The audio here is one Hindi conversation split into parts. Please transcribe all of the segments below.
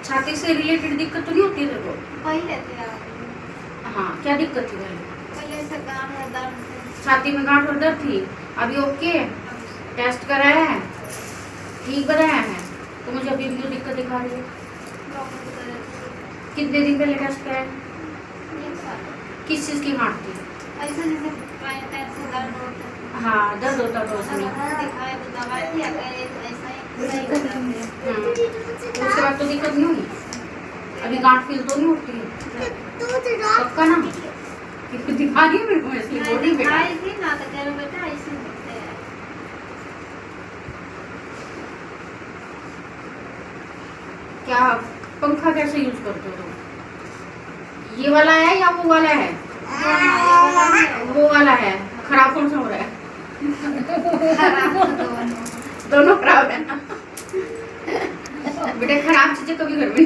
छाती से रिलेटेड दिक्कत तो नहीं होती है तेरे को? वही रहती है। हाँ, क्या दिक्कत थी पहले? पहले से गाँठ में दर्द थी। छाती में गांठ और दर्द थी, अभी ओके? टेस्ट कराया है, ठीक बताया है? तो मुझे अभी भी जो दिक्कत दिखा रही है, डॉक्टर की तरफ कितने दिन पहले टेस्ट कराया? 1 साल। किस चीज़ की गांठ थी? ऐसे जैसे पैर से दर्द होता है। हाँ, दर्द होता था उसमें। दिखाए तो दवाई दिया गया, ऐसा ही नहीं होता है। उसके बाद तो दिक्कत नहीं हुई? अभी गांठ फील तो नहीं होती है? पक्का ना? कि दिखा रही है मेरे को, इसलिए बोल रही हूँ बेटा। दिखाई थी ना तो कह रहे बेटा ऐसे होते हैं। क्या पंखा कैसे यूज करते हो तुम? ये वाला है या वो वाला है? वो वाला है। खराब कौन सा हो रहा है? दोनों खराब है ना? बेटा खराब चीजें कभी घर में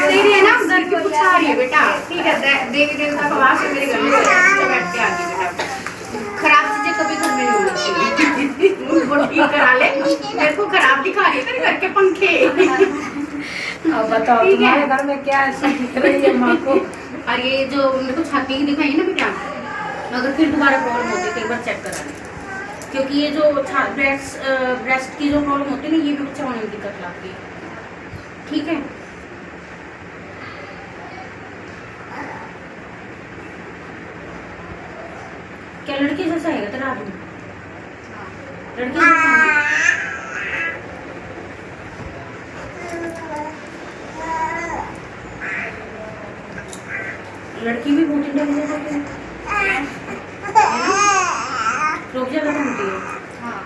तेरी है ना घर की कुछ आ रही है बेटा, ठीक है? देवी देवता का वास है मेरे घर में, बैठ के आ गई बेटा। खराब चीजें कभी घर में नहीं होनी चाहिए। वो ठीक करा ले, मेरे को खराब दिखा रही है तेरे घर के पंखे। अब बताओ तुम्हारे घर में क्या ऐसा दिख रही है माँ को? और ये जो मेरे को छाती की दिखाई है ना बेटा, अगर फिर दोबारा प्रॉब्लम होती है तो एक बार चेक करा लें, क्योंकि ये जो ब्रेस्ट की जो प्रॉब्लम होती है ना, ये भी बच्चा होने में दिक्कत लाती है, ठीक है? क्या लड़की जैसा है तेरा आदमी? लड़की जैसा है? लड़की भी बहुत इंटेलिजेंट होती है ना? लोग ज्यादा बनती है। हाँ।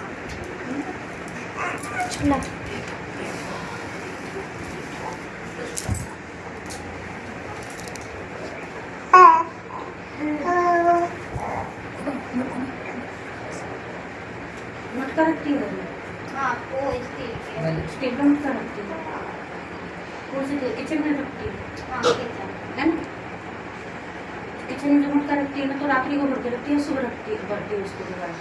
मटका रखती है हाँ, वो स्टील के। स्टील का मटका रखती है, वो किचन में रखती है, हाँ, किचन। है ना? किचन में जो मटका रखती है ना, तो रात्रि को भर के रखती है, सुबह भरती है उसको दोबारा।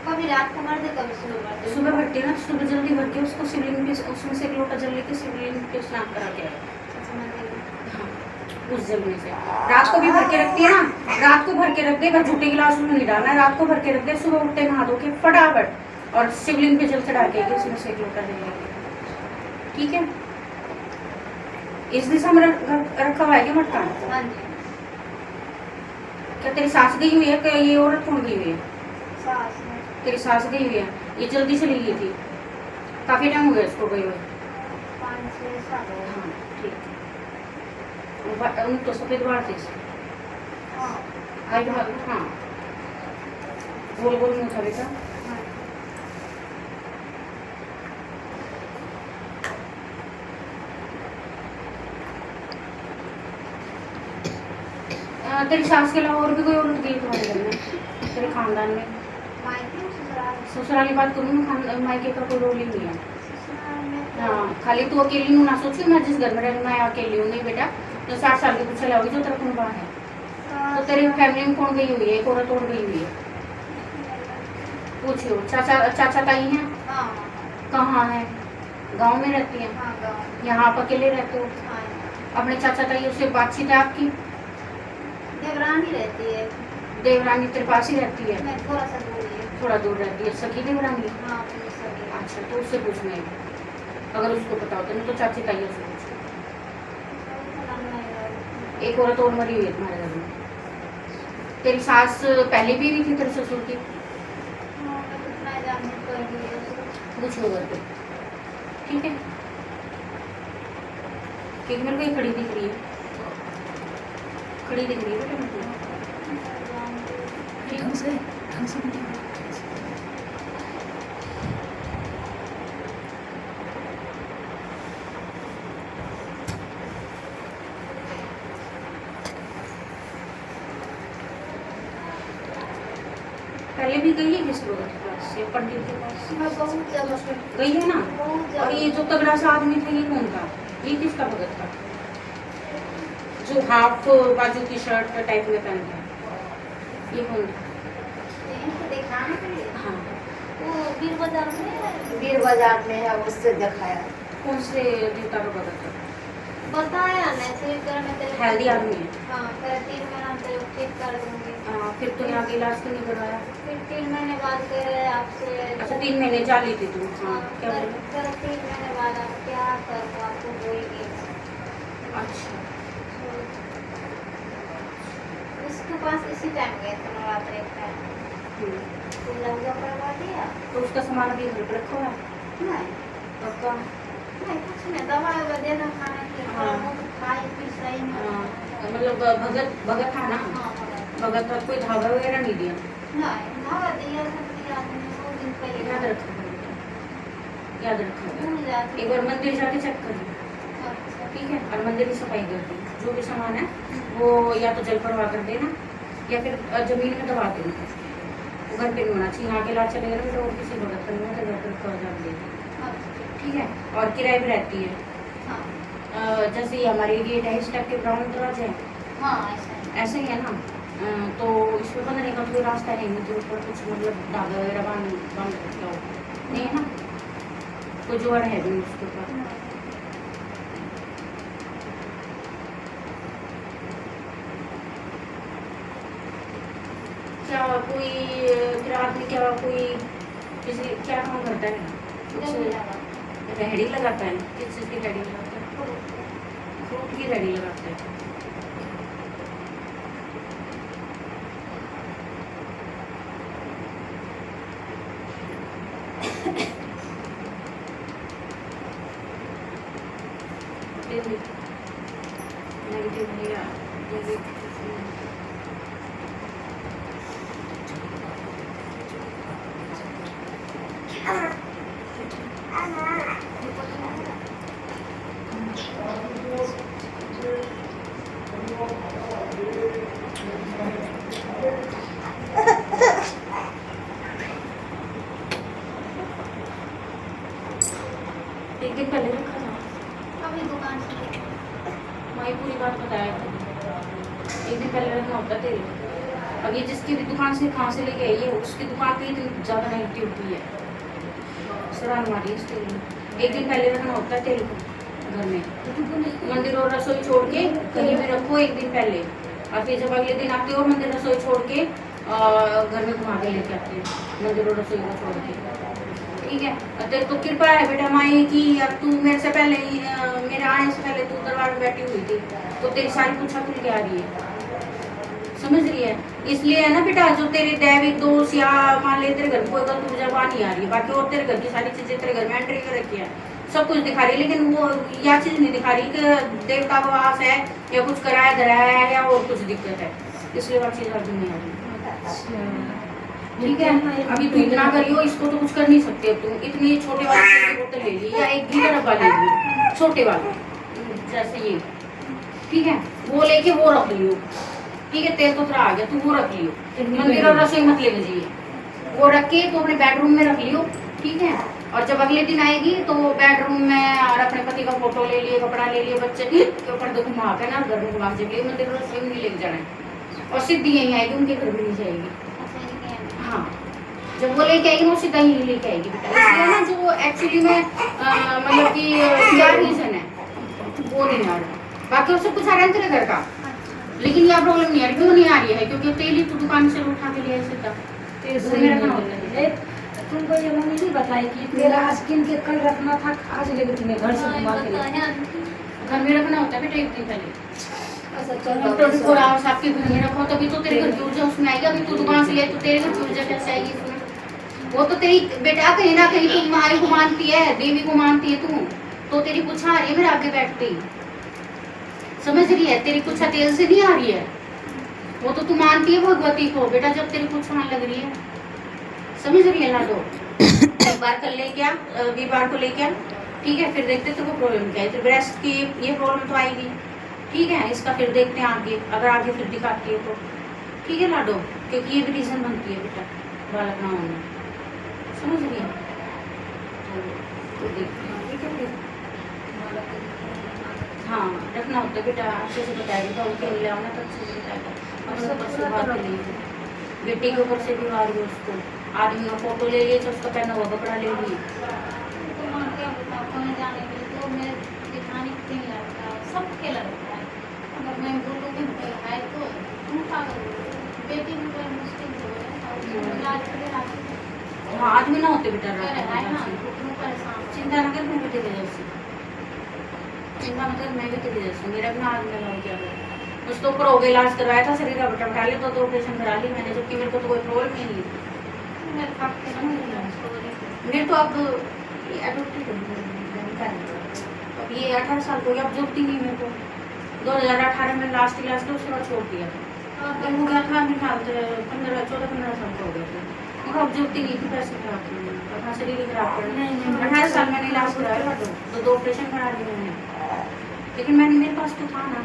कभी रात को भर दे, कभी सुबह भर दे। सुबह भरती है ना, सुबह जल्दी भर के उसको शिवलिंग पे, उसमें से एक लोटा जल लेके शिवलिंग पे स्नान करा के आए। हाँ, उस जल में से रात को भी भर के रखती है ना, रात को भर के रख दे, बस झूठे गिलास में नहीं डालना है, रात को भर के रख दे, सुबह उठते नहा धो के फटाफट और शिवलिंग पे जल चढ़ा के उसमें से एक लोटा जल लेके, ठीक है? इस दिशा में रखा हुआ है क्या मटका? हाँ जी। क्या तेरी सास गई हुई है कि ये औरत कौन गई हुई है? सास है। तेरी सास गई हुई है, ये जल्दी चली गई थी, काफी टाइम हो गया इसको गई हुई। 5-6 साल हो गए। हाँ, ठीक है। उन तो सफेद बाल थे इसके। हाँ। हाँ, गोल गोल मुँह था बेटा। हाँ। तेरी सास के अलावा और भी कोई औरत गई तुम्हारे घर में, तेरे खानदान में? मायके ससुराल। ससुराल की बात करूँ ना, मायके का कोई रोल ही नहीं है। ससुराल में तो हाँ, खाली तू अकेली हूँ ना सोचू, मैं जिस घर में रहूँ मैं अकेली हूँ, नहीं बेटा, जो 60 साल की कुछ चला होगी जो तेरा कुनबा है, तो तेरी फैमिली में कौन गई हुई है? एक औरत और गई हुई है, पूछियो। चाचा ताई हैं? हाँ। कहाँ है? गांव में रहती हैं? हाँ, गाँव। यहाँ आप अकेले रहते हो? हाँ। अपने चाचा ताइयों से बातचीत है आपकी? देवरानी रहती है। देवरानी तेरे पास ही रहती है? मैं थोड़ा सा दूर है। थोड़ा दूर रहती है, सखी देवरानी? हाँ, अपनी सगी। अच्छा, तो उससे पूछना है, अगर उसको पता होता नहीं तो चाची ताइयों से पूछ। एक औरत और मरी हुई है तुम्हारे घर में। तेरी सास पहले भी हुई थी तेरे ससुर की? हाँ, मैं कितना जानने को है। पूछ लो घर पे, ठीक है? क्योंकि मेरे को ये खड़ी दिख रही है, खड़ी दिख रही है बेटा मेरे को, ठीक ढंग से पहले भी गई है किसी लोग के पास या पंडित के पास? मैं बहुत जगह गई है ना? बहुत और ये जगह जो तगड़ा सा आदमी था ये कौन था? ये किसका भगत था जो हाफ बाजू की शर्ट टाइप में पहनता है? ये कौन था? इनको दिखाने के लिए। हाँ, वो बीर बाजार में है। बीर बाजार में है, उससे दिखाया। कौन से देवता को बदलते बताया ना ठीक कर मैं तेरे हेल्दी आदमी है। हाँ तेरे 3 महीना तेरे ठीक कर दूंगी। फिर तो यहाँ के इलाज क्यों नहीं करवाया? फिर 3 महीने बाद कह रहे आपसे अच्छा 3 महीने जा ली थी तू? हाँ क्या फिर बोले? फिर 3 महीने बाद आप क्या करो आपको बोलेगी। अच्छा उसके पास इसी टाइम गए थे नवरात्रि का। तो लहंगा करवा दिया। तो उसका सामान अभी घर पे रखा हुआ है? नहीं पक्का? नहीं कुछ नहीं, दवा दे दो खाने के लिए। हाँ। वो खाई पी सही में। मतलब भगत भगत था ना? हाँ मगर भगत का कोई धागा वगैरह नहीं दिया? नहीं धागा दिया सब दिया मैंने 2 दिन पहले। याद रखा करो, याद रखा करो। भूल जाती। एक बार मंदिर जाके चेक कर लो, अच्छा ठीक है? और मंदिर की सफाई कर दी, जो भी सामान है वो या तो जल प्रवाह कर देना या फिर जमीन में दबा देना। वो घर पे नहीं होना चाहिए। यहाँ के इलाज चलेगा ना तो और किसी भगत का नहीं होता, घर पर रखा जा देगा, ठीक है? और किराए भी रहती है। हाँ जैसे ये हमारे गेट है इस टाइप के ब्राउन दरवाजे हैं, हाँ ऐसा है। ऐसे ही है ना? तो इसमें बंधने का कोई रास्ता है नहीं, जो ऊपर कुछ मतलब धागा वगैरह बांध रखा हो नहीं है ना? कोई जुगाड़ है भी नहीं उसके ऊपर। क्या कोई फिर आदमी क्या कोई किसी क्या काम करता है? कुछ रेहड़ी लगाता है? किस चीज़ की रेहड़ी लगाता है? फ्रूट की रेहड़ी लगाता है। नेगेटिव भैया एक दिन पहले रखा था, अभी दुकान से वही पूरी बात बताया था। एक दिन पहले रखना होता तेल। अब ये जिसकी भी दुकान से कहाँ से लेके आई है, उसकी दुकान पे इतनी ज़्यादा नेगेटिविटी है, सराहना मारी इस तेल में। एक दिन पहले रखना होता है तेल को घर में। मंदिर और रसोई छोड़ के कहीं भी रखो एक दिन पहले, और फिर जब अगले दिन आते हो मंदिर रसोई छोड़ के घर में घुमा के लेके आते हैं, मंदिर और रसोई को छोड़ के, ठीक है? तेरे तो कृपा है बेटा माई की, अब तू मेरे से पहले ही मेरे आने से पहले तू दरबार में बैठी हुई थी, तो तेरी सारी पूछा खुल के आ रही है, समझ रही है? इसलिए है ना बेटा, जो तेरे दैविक दोष या मान ले तेरे घर में कोई गलत ऊर्जा नहीं आ रही है, बाकी और तेरे घर की सारी चीजें तेरे घर में एंट्री कर रखी है, सब कुछ दिखा रही है, लेकिन वो यह चीज नहीं दिखा रही कि देवता का वास है या कुछ कराया धराया है या और कुछ दिक्कत है, इसलिए वो चीज अभी नहीं आ रही, ठीक है? अभी तू इतना करियो, इसको तो कुछ कर नहीं सकते तुम। इतनी छोटे वाली बोतल ले ली या एक घी का डब्बा ले लियो छोटे वाले, जैसे ये, ठीक है? वो लेके वो रख लियो, ठीक है? तेल तो तेरा आ गया, तू वो रख लियो, मंदिर और रसोई मत ले लीजिए, वो रख के तो अपने बेडरूम में रख लियो, ठीक है? और जब अगले दिन आएगी तो बेडरूम में और अपने पति का फोटो ले लिए, कपड़ा ले लिए, बच्चे के ऊपर तो घुमा के ना घर में घुमा के लिए मंदिर और रसोई में नहीं लेके जाना है, और सीधी यहीं आएगी, उनके घर भी नहीं जाएगी। हाँ, जब वो लेके आएगी वो सीधा ही लेके आएगी बेटा, इसलिए ना जो एक्चुअली में मतलब कि क्या रीजन है वो नहीं आ रहा, बाकी उससे कुछ आ रहा है तेरे घर का, लेकिन यह प्रॉब्लम नहीं आ रही। क्यों नहीं आ रही है? क्योंकि तेल ही तो दुकान से उठा के लिया सीधा, घर में रखना होता है। तुमको ये मम्मी नहीं बताई कि तेरा स्किन के कल रखना था, आज लेके तुम्हें घर से घुमा के ले घर में रखना होता है बेटा एक दिन पहले, अच्छा चल 24 आवर्स आपके घर में रखो, तभी तो तेरे घर की ऊर्जा उसमें आएगी। अभी तू दुकान से ले तो तेरे घर की ऊर्जा कैसे आएगी इसमें? वो तो तेरी बेटा कहीं ना कहीं तुम माई को मानती है, देवी को मानती है तू, तो तेरी पूछा आ रही है मेरे आगे बैठते ही, समझ रही है? तेरी पूछा तेल से नहीं आ रही है, वो तो तू मानती है भगवती को बेटा, जब तेरी पूछा लग रही है, समझ रही है ना? तो एक बार कल लेके आ, वीरवार को लेके आ, ठीक है? फिर देखते तेरे को प्रॉब्लम क्या है, तो ब्रेस्ट की ये प्रॉब्लम तो आएगी, ठीक है? इसका फिर देखते हैं आगे, अगर आगे फिर दिखाती है तो ठीक है लाडो, क्योंकि ये भी रीजन बनती है बेटा बालक ना होना, समझ रही है? तो देखते हैं, ठीक है? फिर हाँ रखना होता है बेटा, अच्छे से बताएगी तो उनके ले आना तो अच्छे से बताएगा, और सब अच्छी बात नहीं है, बेटी के ऊपर से भी आ रही है उसको, आदमी का फोटो ले लिए तो उसका पहना हुआ कपड़ा ले लिए। तो माँ क्या बताऊँ, कहीं जाने के लिए तो मेरे दिखाने के नहीं लगता, सबके लगता है। अगर मैं बोलूँ कि है तो तुम पागल हो, बेटी भी बड़ा मुश्किल हो है और उसको इलाज के लिए आती है। हाँ आदमी ना होते बेटा कह रहता रहा है ना, है। घुटनों परेशान हो। चिंता न कर, मैं भी तेरी जैसी चिंता न कर, मैं भी तेरी जैसी। मेरा भी ना आदमी लगा क्या करें, कुछ तो ऊपर हो गया, इलाज करवाया था, शरीर का बटा उठा लिया तो ऑपरेशन करा ली मैंने, जबकि मेरे को तो कोई प्रॉब्लम नहीं है। मेरे पाप के समझ नहीं आ रहा। मेरे तो अब एडोप्टेड अब ये 18 साल हो गया, अब जरूरत ही नहीं मेरे को। 2018 में लास्ट क्लास में उसके बाद छोड़ दिया था। जब हो गया था मेरे ख्याल से 14-15 साल का हो गया था। देखो अब जरूरत ही नहीं थी पैसे खराब करने, अपना शरीर ही खराब करना। 18 साल मैंने इलाज कराया था, तो 2 ऑपरेशन करा लिए मैंने, लेकिन मैंने मेरे पास तो था ना।